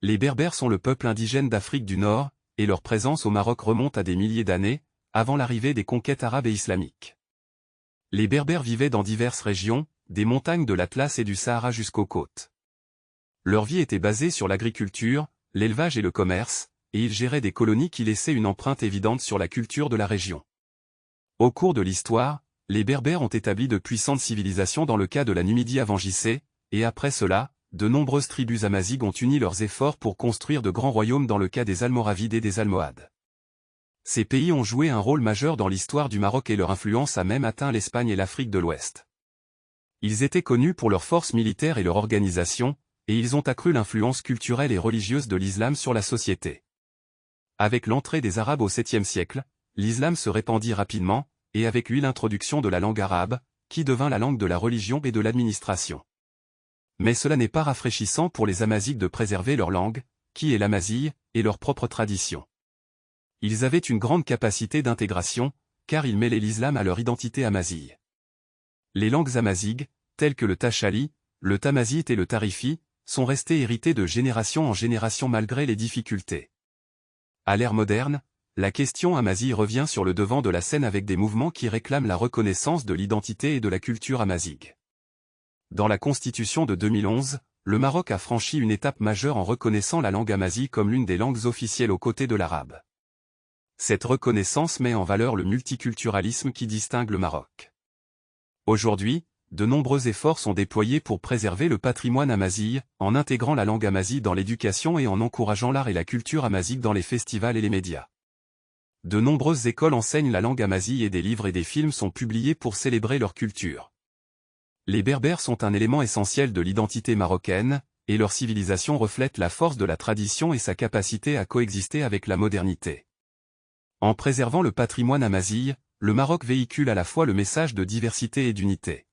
Les Berbères sont le peuple indigène d'Afrique du Nord, et leur présence au Maroc remonte à des milliers d'années, avant l'arrivée des conquêtes arabes et islamiques. Les Berbères vivaient dans diverses régions, des montagnes de l'Atlas et du Sahara jusqu'aux côtes. Leur vie était basée sur l'agriculture, l'élevage et le commerce, et ils géraient des colonies qui laissaient une empreinte évidente sur la culture de la région. Au cours de l'histoire, les Berbères ont établi de puissantes civilisations dans le cas de la Numidie avant JC, et après cela, de nombreuses tribus amazighes ont uni leurs efforts pour construire de grands royaumes dans le cas des Almoravides et des Almohades. Ces pays ont joué un rôle majeur dans l'histoire du Maroc et leur influence a même atteint l'Espagne et l'Afrique de l'Ouest. Ils étaient connus pour leurs forces militaires et leur organisation, et ils ont accru l'influence culturelle et religieuse de l'islam sur la société. Avec l'entrée des Arabes au 7e siècle, l'islam se répandit rapidement, et avec lui l'introduction de la langue arabe, qui devint la langue de la religion et de l'administration. Mais cela n'est pas rafraîchissant pour les Amazighes de préserver leur langue, qui est l'amazigh, et leur propre tradition. Ils avaient une grande capacité d'intégration, car ils mêlaient l'islam à leur identité amazigh. Les langues amazighes, telles que le tachali, le tamazigh et le tarifi, sont restées héritées de génération en génération malgré les difficultés. À l'ère moderne, la question amazigh revient sur le devant de la scène avec des mouvements qui réclament la reconnaissance de l'identité et de la culture amazigh. Dans la Constitution de 2011, le Maroc a franchi une étape majeure en reconnaissant la langue amazigh comme l'une des langues officielles aux côtés de l'arabe. Cette reconnaissance met en valeur le multiculturalisme qui distingue le Maroc. Aujourd'hui, de nombreux efforts sont déployés pour préserver le patrimoine amazigh, en intégrant la langue amazigh dans l'éducation et en encourageant l'art et la culture amazigh dans les festivals et les médias. De nombreuses écoles enseignent la langue amazigh et des livres et des films sont publiés pour célébrer leur culture. Les Berbères sont un élément essentiel de l'identité marocaine, et leur civilisation reflète la force de la tradition et sa capacité à coexister avec la modernité. En préservant le patrimoine amazigh, le Maroc véhicule à la fois le message de diversité et d'unité.